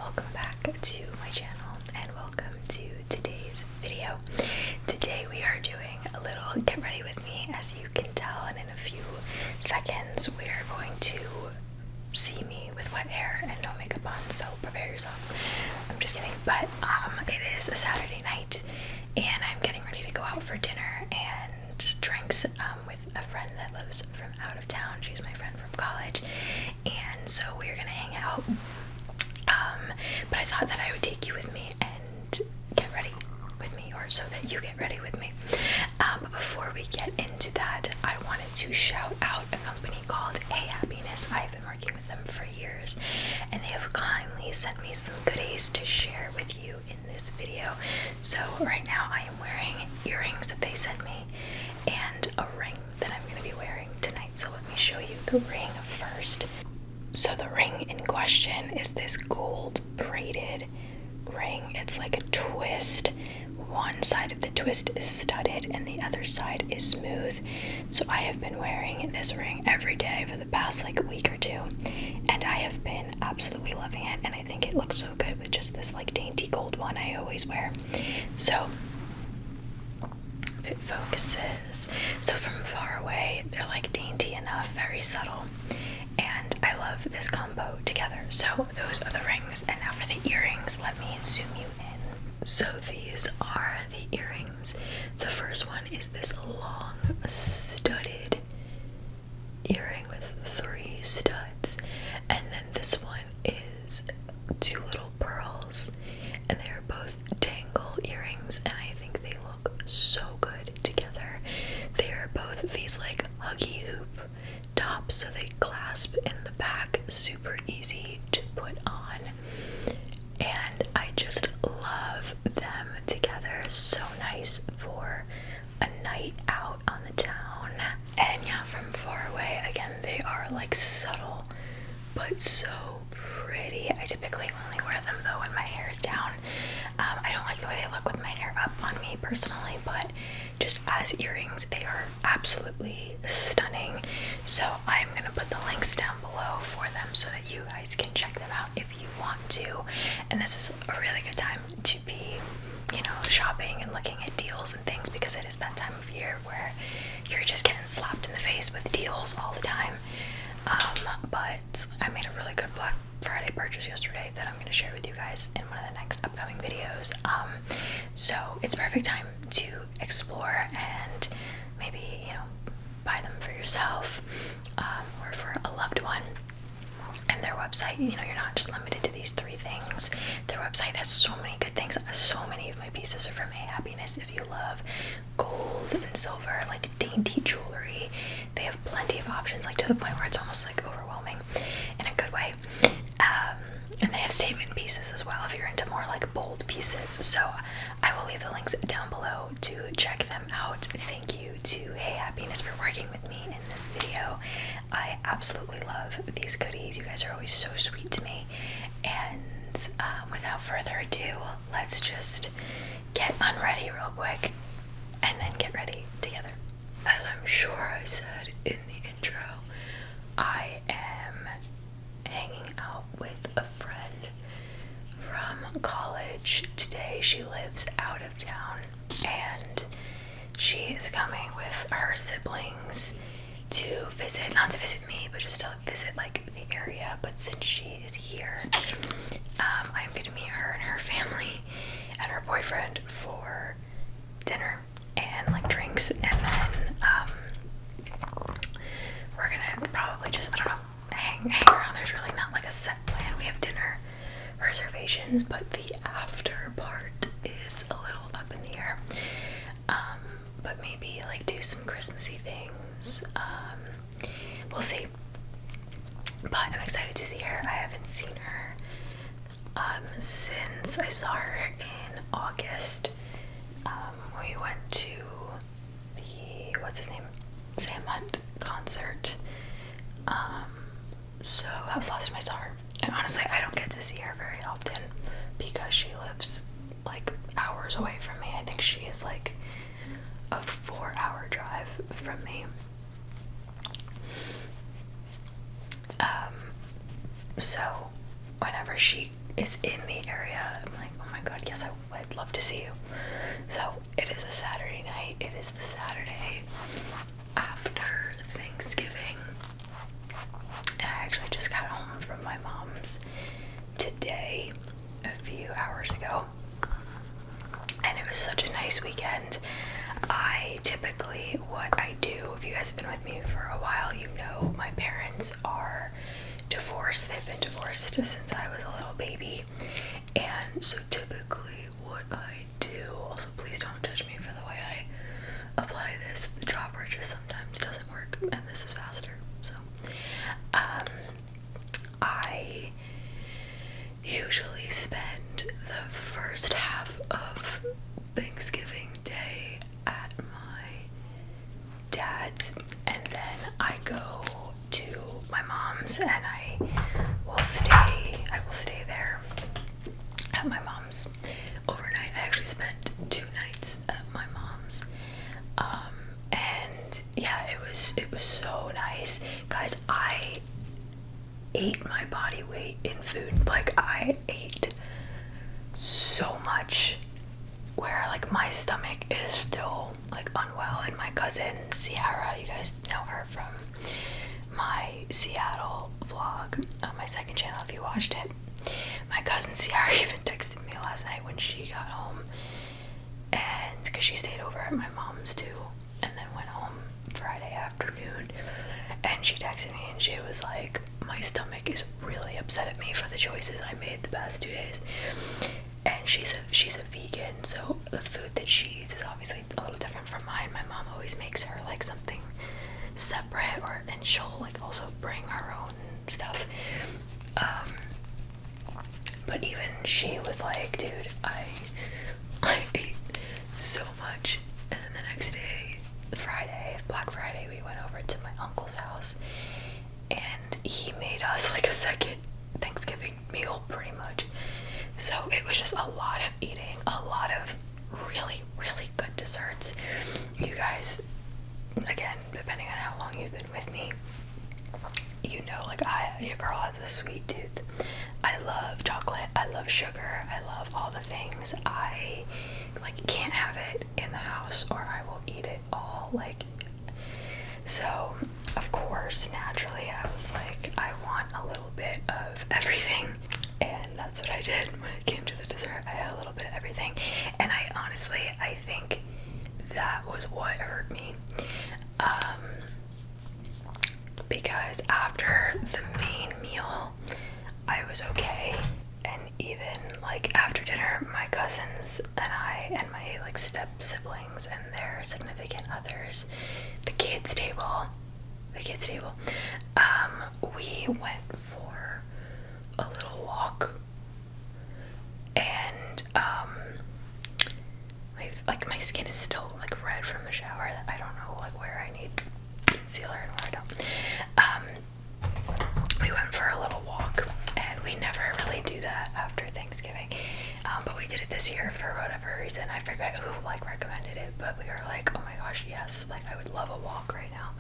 welcome back to my channel and welcome to today's video. Today we are doing a little get ready with me. As you can tell, and in a few seconds we are going to see me with wet hair and no makeup on, so prepare yourselves. I'm just kidding, but it is a Saturday night and I'm getting ready to go out for dinner and drinks with a friend that lives from out of town. She's my friend from college, and so we're gonna hang out. But I thought that I would take you with me and get ready with me, or so that you get ready with me. But before we get into that, I wanted to shout out a company called 𝓢𝓸𝓬𝓲𝓪. I've been working with them for years, and they have kindly sent me some goodies to share with you in this video. So right now I am wearing earrings that they sent me and a ring that I'm going to be wearing tonight. So let me show you the ring first. So the ring in question is this gold braided ring. It's like a twist. One side of the twist is studded and the other side is smooth. So I have been wearing this ring every day for the past like week or two, and I have been absolutely loving it, and I think it looks so good with just this like dainty gold one I always wear. So if it focuses, so from far away they're like dainty enough, very subtle, and I love this combo together. So those are the rings, and now for the earrings, let me zoom you in. So these are the earrings. The first one is this long studded earring with 3 studs, and then this one is 2 little pearls, and they are both dangle earrings, and I think they look so good together. They are both these like huggy hoop tops, so they clasp in the back, super easy to put on, and I just love them together. So nice for a night out on the town. And yeah, from far away, again, they are like subtle but so pretty. I typically only wear them though when my hair is down. I don't like the way they look with my hair up on me personally, but just as earrings they are absolutely stunning. So I'm gonna put the links down below for them so that you guys can check them out if you want to. And this is a really good time to be, you know, shopping and looking at deals and things, because it is that time of year where you're just getting slapped in the face with deals all the time. But I made a really good Black Friday purchase yesterday that I'm going to share with you guys in one of the next upcoming videos. So it's perfect time to explore and maybe, you know, buy them for yourself or for a loved one. And their website, you know, you're not just limited to these 3 things. Their website has so many good things. So many of my pieces are from 𝓢𝓸𝓬𝓲𝓪. If you love gold and silver, like dainty jewelry, they have plenty of options, like to the point where it's almost like overwhelming in a good way. And they have statement pieces as well if you're into more like bold pieces. So I will leave the links down below to check them out. Thank you to 𝓢𝓸𝓬𝓲𝓪 for working with me in this video. I absolutely love these goodies. You guys are always so sweet to me. And without further ado, let's just get unready real quick and then get ready together. As I'm sure I said in the intro, I am hanging out with a friend from college today. She lives out of town, and she is coming with her siblings to visit, not to visit me, but just to visit like the area. But since she is here, I'm gonna meet her and her family and her boyfriend for dinner and like drinks, and then we're gonna probably just, I don't know, hang around. There's really not like a set plan. We have dinner reservations, but the after part is a little up in the air. But maybe like do some Christmassy things. We'll see. But I'm excited to see her. I haven't seen her since I saw her in August. We went to the, what's his name, Savannah concert. So that was the last time I saw her. And honestly, I don't get to see her very often because she lives like hours away from me. I think she is like a 4-hour drive from me. So whenever she is in the area, I'm like, oh my god, yes, I'd love to see you. So it is a Saturday night. It is the Saturday after Thanksgiving, and I actually just got home from my mom's today, a few hours ago, and it was such a nice weekend. I typically, what I do, if you guys have been with me for a while, you know my parents are divorced. They've been divorced since I was a little baby, and so typically what I do, also please don't judge me for the way I apply this, the dropper just sometimes doesn't work, and this is faster, so I usually spend the first half of Thanksgiving Day at my dad's, and then I go to my mom's, and I will stay there at my mom's overnight. I actually spent 2 nights at my mom's, and yeah, it was so nice, guys. I ate my body weight in food. Like, I ate so much, where like my stomach is still like unwell. And my cousin Ciara, you guys know her from my Seattle vlog on my second channel if you watched it. My cousin Ciara even texted me last night when she got home, and because she stayed over at my mom's too, and then went home Friday afternoon, and she texted me and she was like, my stomach is really upset at me for the choices I made the past 2 days. And she's a vegan, so the food that she eats is obviously a little different from mine. My mom always makes her like something separate, and she'll like also bring her own stuff. But even she was like, dude, I ate so much. And then the next day, Black Friday, we went over to my uncle's house, and he made us like a second Thanksgiving meal pretty much. So it was just a lot of eating, a lot of really, really good desserts. You guys, again, depending on how long you've been with me, you know, like your girl has a sweet tooth. I love chocolate, I love sugar, I love all the things. I like can't have it in the house or I will eat it all. Like, so of course, naturally, I was like, I want a little bit of everything. And that's what I did when it came to the dessert. I had a little bit of everything. And I think that was what hurt me. Because after the main meal, I was okay. And even like after dinner, my cousins and I and my like step siblings and their significant others, the kids table, we went for a little walk, and my skin is still like red from the shower. I don't know like where I need concealer and where I don't. We went for a little walk, and we never really do that after Thanksgiving, but we did it this year for whatever reason. I forget who like recommended it, but we were like, oh my gosh, yes, like I would love a walk right now,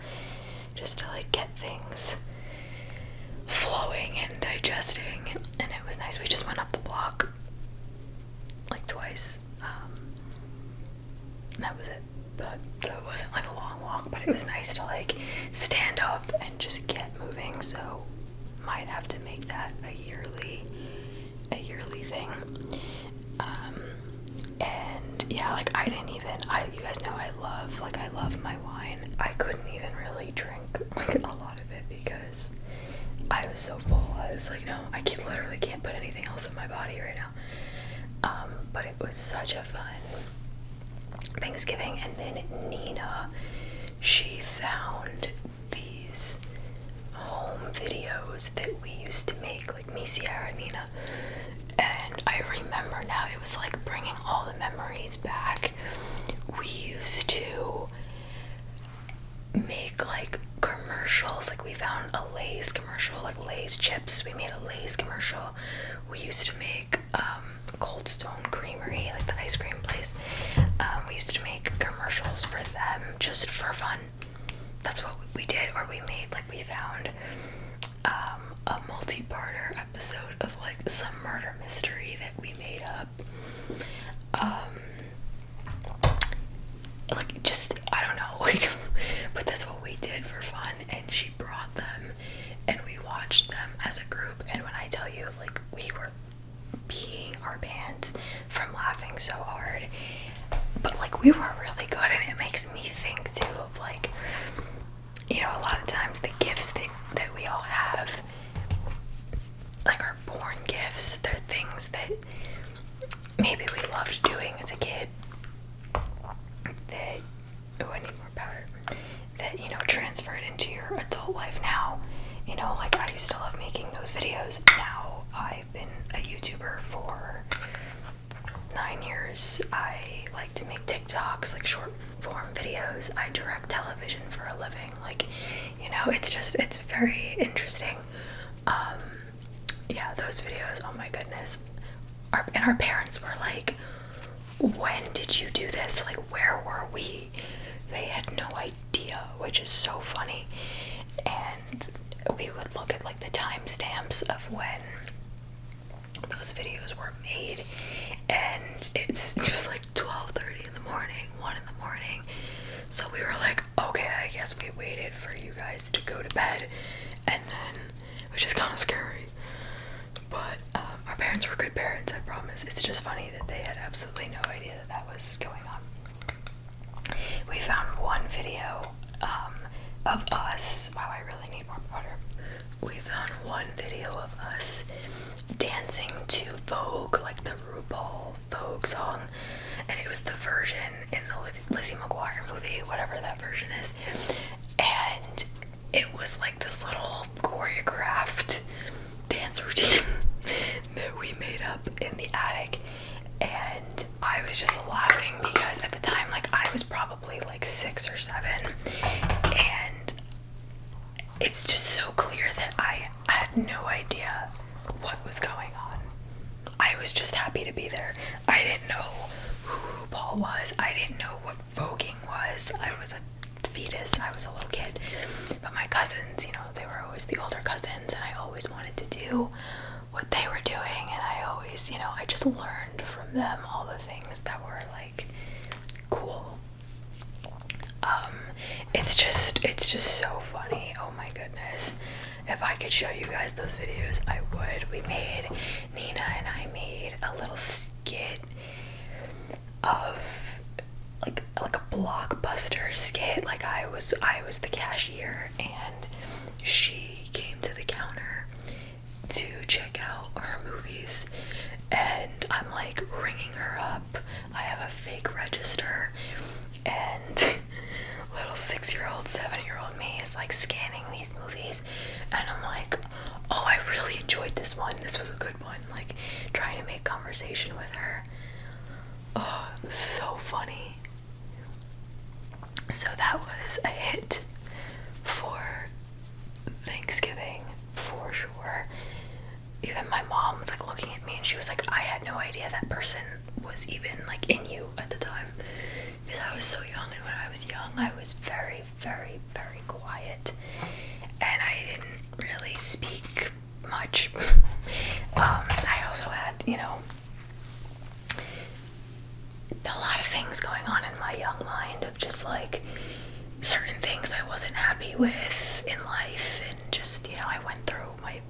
just to like get things flowing and digesting, and it was nice. We just went up the block like twice, and that was it. But so it wasn't like a long walk, but it was nice to like stand up and just get moving. So might have to make that a yearly thing. And yeah, like you guys know I love my wine. I couldn't even really drink like a lot of it because I was so full. I was like, no, I literally can't put anything else in my body right now. But it was such a fun Thanksgiving. And then Nina, she found these home videos that we used to make, like me, Ciara, Nina, and I remember now, it was like bringing all the memories back. We used to make like commercials, like we found a Lay's commercial, like Lay's chips. We made a Lay's commercial. We used to make Cold Stone Creamery, like the ice cream place. We used to make commercials for them just for fun. That's what we did. Or we made, like, we found a multi-parter episode of like some murder mystery that we made up. Like, just, I don't know, but that's what we did for fun, and she brought them, and we watched them as a group, and when I tell you, like, we were peeing our pants from laughing so hard, but, like, we were really good, and it makes me think, too, of, like, you know, a lot of times the gifts that we all have, like, are born gifts. They're things that maybe we loved doing as a kid, that, oh, I need more powder, that, you know, transferred into your adult life now. You know, like, I used to love making those videos. Now I've been a YouTuber for 9 years. I like to make TikToks, like short form videos. I direct television for a living. Like, you know, it's very interesting. Yeah, those videos, oh my goodness. And our parents were like, when did you do this? Like, where were we? They had no idea, which is so funny. And we would look at, like, the timestamps of when those videos were made, and it was like 12:30 in the morning, 1 in the morning. So we were like, okay, I guess we waited for you guys to go to bed, and then, which is kind of scary. But our parents were good parents, I promise. It's just funny that they had absolutely no idea that that was going on. We found one video of us. Wow, I really need more water. We found one video of us dancing to Vogue, like the RuPaul Vogue song, and it was the version in the Lizzie McGuire movie, whatever that version is, and it was like this little choreographed dance routine that we made up in the attic, and I was just laughing because at the time, like, I was probably like 6 or 7, and it's just so clear that I had no idea what was going on. I was just happy to be there. I didn't know who RuPaul was. I didn't know what voguing was. I was a fetus. I was a little kid. But my cousins, you know, they were always the older cousins, and I always wanted to do what they were doing, and I always, you know, I just learned from them all the things that were, like, cool. It's just so funny. Oh my goodness. If I could show you guys those videos, I would. Nina and I made a little skit of like a blockbuster skit. Like, I was the cashier, and she came to the counter to check out her movies, and I'm like ringing her up. I have a fake register, and little 6-year-old, 7-year-old me is like scanning these movies, and I'm like, oh, I really enjoyed this one. This was a good one. Like, trying to make conversation with her. Oh, it was so funny. So that was a hit for Thanksgiving, for sure. Even my mom was like looking at me, and she was like, I had no idea that person was even like in you at the time, because I was so young, and when I was young I was very, very, very quiet, and I didn't really speak much. I also had, you know, a lot of things going on in my young mind of just like certain things I wasn't happy with in life, and just, you know, I went through my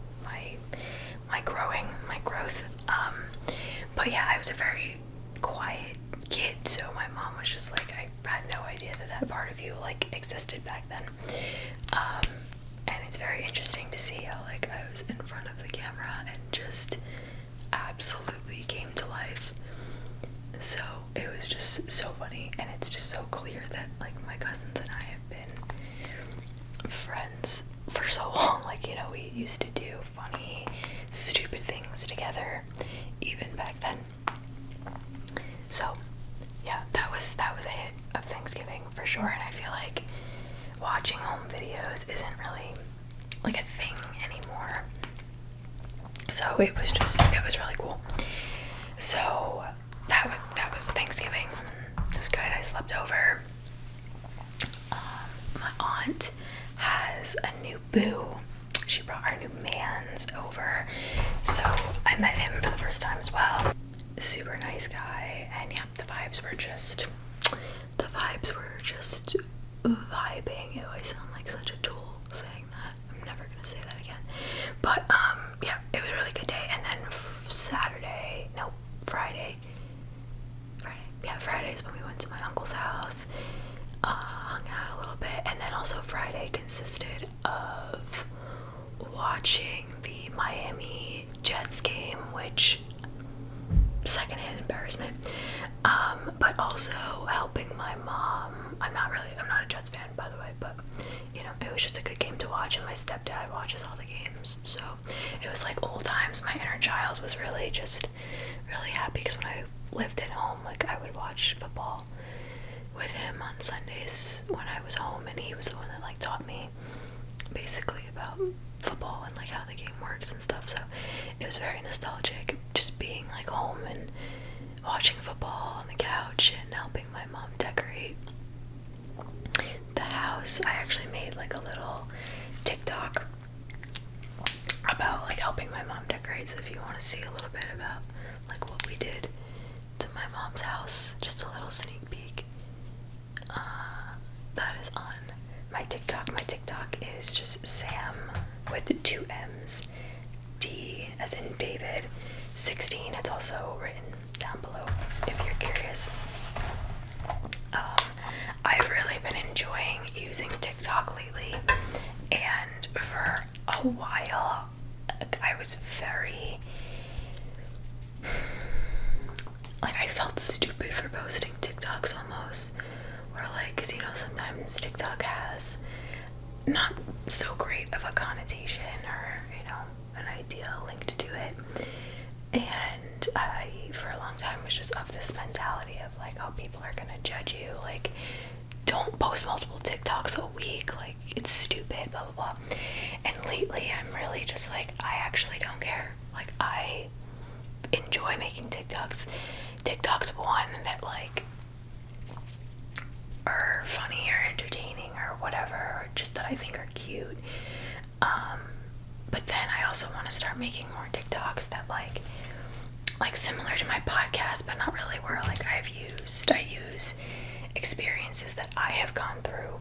growth. But yeah, I was a very quiet kid, so my mom was just like, I had no idea that part of you like existed back then. And it's very interesting to see how like I was in front of the camera and just absolutely came to life. So it was just so funny, and it's just so clear that like my cousins and I have been friends for so long. Like, you know, we used to do funny, stupid things together even back then. So yeah, that was a hit of Thanksgiving for sure, and I feel like watching home videos isn't really like a thing anymore. So it was really cool. So that was Thanksgiving. It was good. I slept over. My aunt has a new boo. She brought our new mans over. So I met him for the first time nice guy, and yeah, the vibes were just vibing. It always sounds like such a tool saying that. I'm never gonna say that again. But yeah, it was a really good day. And then Friday is when we went to my uncle's house, hung out a little bit, and then also Friday consisted of watching the Miami Jets game, which secondhand embarrassment, but also helping my mom. I'm not a Jets fan, by the way, but you know, it was just a good game to watch, and my stepdad watches all the games, so it was like old times. My inner child was really happy, because when I lived at home, like, I would watch football with him on Sundays when I was home, and he was the one that like taught me basically about football and like how the game works and stuff. So it was very nostalgic, just being like home and watching football on the couch and helping my mom decorate the house. I actually made like a little TikTok about like helping my mom decorate, so if you want to see a little bit about like what we did to my mom's house, just a little sneak peek, that is on my TikTok. My TikTok is just Sam with 2 M's, D as in David, 16. It's also written down below if you're curious. I've really been enjoying using TikTok lately, and for a while I was very like, I felt stupid for posting TikToks almost, or like, because you know, sometimes TikTok has not so great of a connotation, or you know, an idea linked to it, and I for a long time was just of this mentality of like, oh, people are gonna judge you, like, don't post multiple TikToks a week, like, it's stupid, blah blah blah. And lately I'm really just like, I actually don't care. Like, I enjoy making TikToks, one, that like are funny or entertaining or whatever, or just that I think are cute. But then I also want to start making more TikToks that like similar to my podcast, but not really, where like I use experiences that I have gone through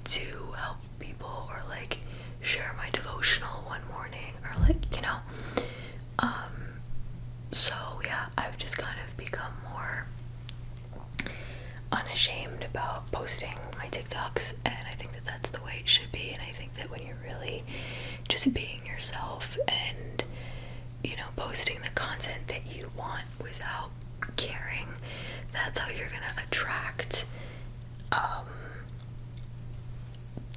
to help people, or like share my devotional one morning, or like, you know, so yeah, I've just kind of become more unashamed about posting my TikToks, and I think that that's the way it should be. And I think that when you're really just being yourself and, you know, posting the content that you want without caring, that's how you're gonna attract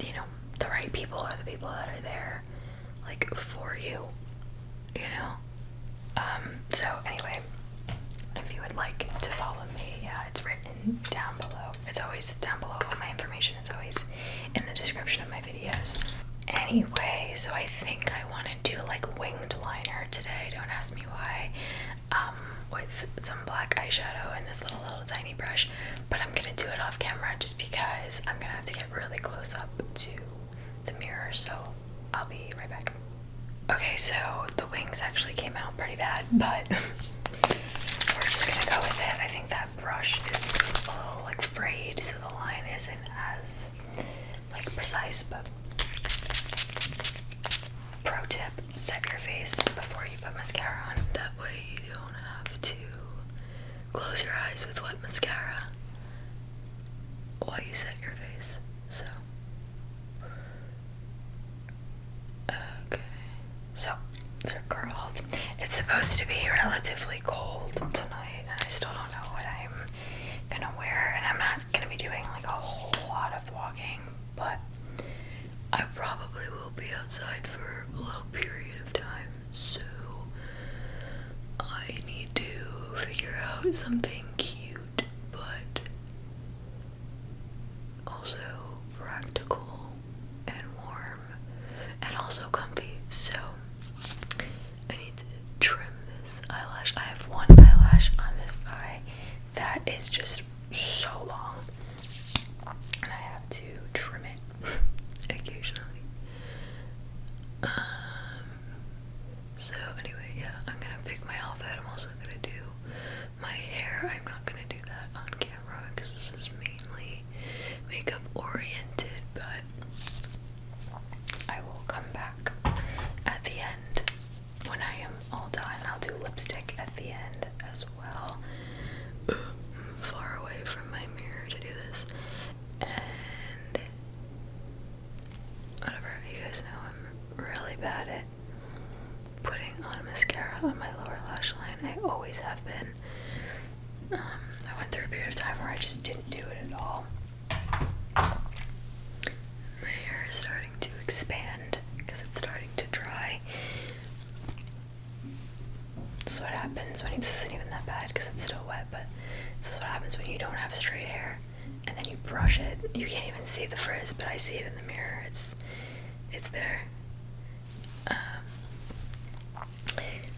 you know, the right people, or the people that are there like for you, you know. So anyway, if you would like to follow me, yeah, it's written down below. It's always down below. All my information is always in the description of my videos. Anyway, so I think I want to do like winged liner today. Don't ask me why. With some black eyeshadow and this little tiny brush, but I'm gonna do it off camera just because I'm gonna have to get really close up to the mirror, so I'll be right back. Okay, so the wings actually came out pretty bad, but we're just gonna go with it. I think that brush is a little like frayed, so the line isn't as like precise, but pro tip, set your face before you put mascara on. That way you don't have to close your eyes with wet mascara while you set your face. So okay, so they're curled. It's supposed to be relatively cold tonight, and I still don't know what I'm gonna wear, and I'm not gonna be doing like a whole lot of walking, but I probably will be outside for a little period of time, so I need to figure out something cute, but also practical and warm and also comfy. So I need to trim this eyelash. I have one eyelash on this eye that is just so long, and I have to trim it occasionally. So anyway, yeah, I'm gonna pick my outfit. I'm also gonna do my hair, I'm not gonna do that on camera because this is mainly makeup oriented, but I will come back at the end when I am all done. I'll do lipstick at the end as well. I'm far away from my mirror to do this. And whatever, you guys know I'm really bad at putting on mascara on my lower lash line. I always have been. I went through a period of time where I just didn't do it at all. My hair is starting to expand because it's starting to dry. This is what happens when this isn't even that bad because it's still wet, but this is what happens when you don't have straight hair and then you brush it. You can't even see the frizz, but I see it in the mirror. It's there.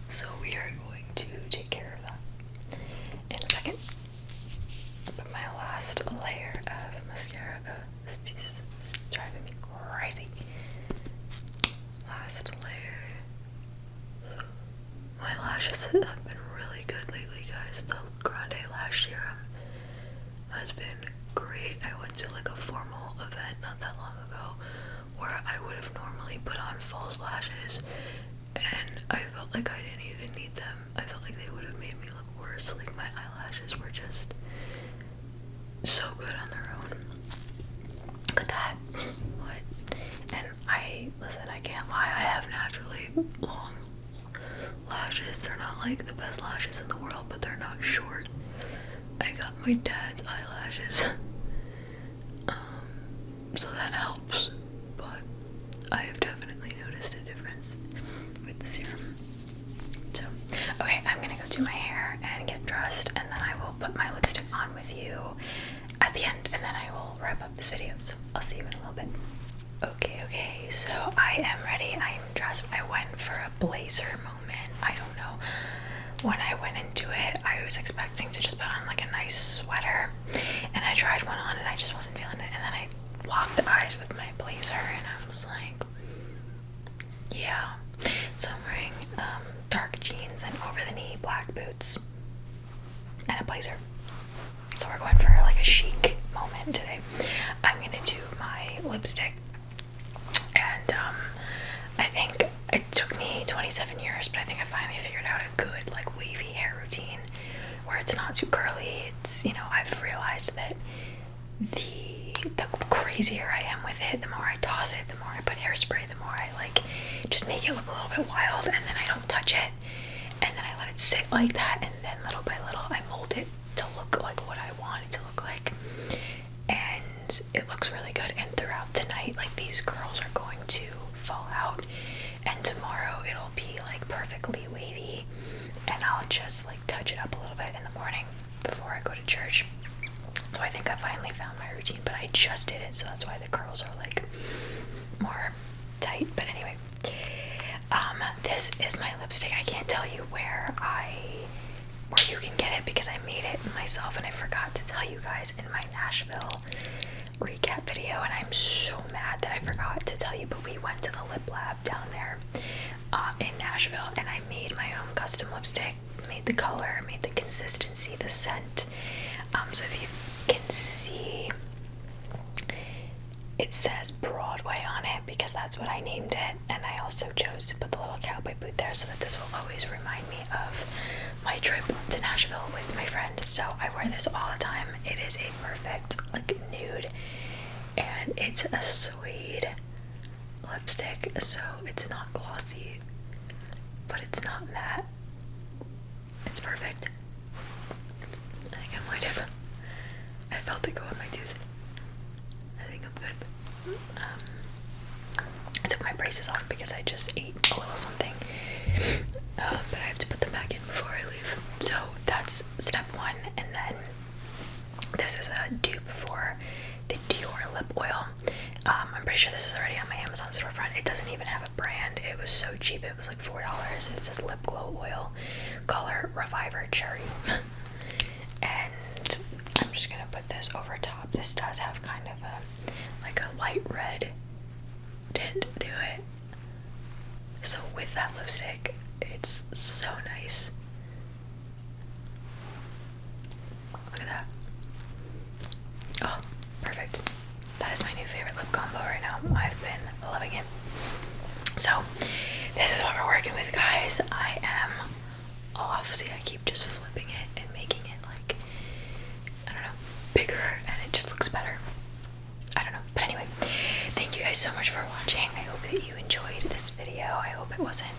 So we are going to take care of that in a second. But my last layer of mascara, this piece is driving me crazy. Last layer. My lashes have been really good lately, guys. The Grande Lash Serum has been great. I went to like a formal event not that long ago where I would have normally put on false lashes, and I felt like I didn't even need them. I felt like they would have made me look worse. Like my eyelashes were just so good on their own. Look at that. What? And I can't lie, I have Naturally long lashes. They're not like the best lashes in the world, but they're not short. I got my dad's eyelashes. So that helps, but I have definitely noticed a difference with the serum. So, okay, I'm gonna go do my hair and get dressed, and then I will put my lipstick on with you at the end, and then I will wrap up this video. So I'll see you in a little bit. Okay, so I am ready. I am dressed. I went for a blazer moment. I don't know. When I went into it, I was expecting to just put on like a nice sweater, and I tried one on and I just wasn't feeling it, and then I locked eyes with my blazer and I was like, yeah. So I'm wearing dark jeans and over the knee black boots and a blazer. So we're going for like a chic moment today. I'm gonna do my lipstick, and I think it took me 27 years, but I think I finally figured out a good like wavy hair routine where it's not too curly. It's, you know, I've realized that the crazier I am with it, the more I toss it, the more I put hairspray, the more I like just make it look a little bit wild, and then I don't touch it, and then I let it sit like that, and then little by little I mold it to look like what I want it to look like, and it looks really good. And throughout tonight, like, these curls are going to fall out, and tomorrow it'll be like perfectly wavy, and I'll just like touch it up a little bit in the morning before I go to church. So I think I finally found my routine, but I just did it, so that's why the curls are like more tight. But anyway, this is my lipstick. I can't tell you where you can get it because I made it myself, and I forgot to tell you guys in my Nashville recap video, and I'm so mad that I forgot to tell you, but we went to the lip lab down there in Nashville, and I made my own custom lipstick, made the color, made the consistency, the scent. So if you can see, it says Broadway on it because that's what I named it, and I also chose to put the little cowboy boot there so that this will always remind me of my trip to Nashville with my friend. So I wear this all the time. It is a perfect like nude, and it's a suede lipstick, so it's not glossy, but it's not matte. It's perfect. I think I might have. I felt it go on my tooth. I think I'm good. I took my braces off because I just ate a little something, but I have to put them back in before I leave. So that's step one, and then this is a dupe for the Dior lip oil. I'm pretty sure this is already on my Amazon storefront. It doesn't even have a brand. It was so cheap. It was like $4. It says lip glow oil, color Reviver Cherry. And I'm just gonna put this over top. This does have kind of a light red tint to it. So with that lipstick, it's so nice. is my new favorite lip combo right now. I've been loving it. So this is what we're working with, guys. I am off. See, I keep just flipping it and making it like, I don't know, bigger, and it just looks better. I don't know. But anyway, thank you guys so much for watching. I hope that you enjoyed this video. I hope it wasn't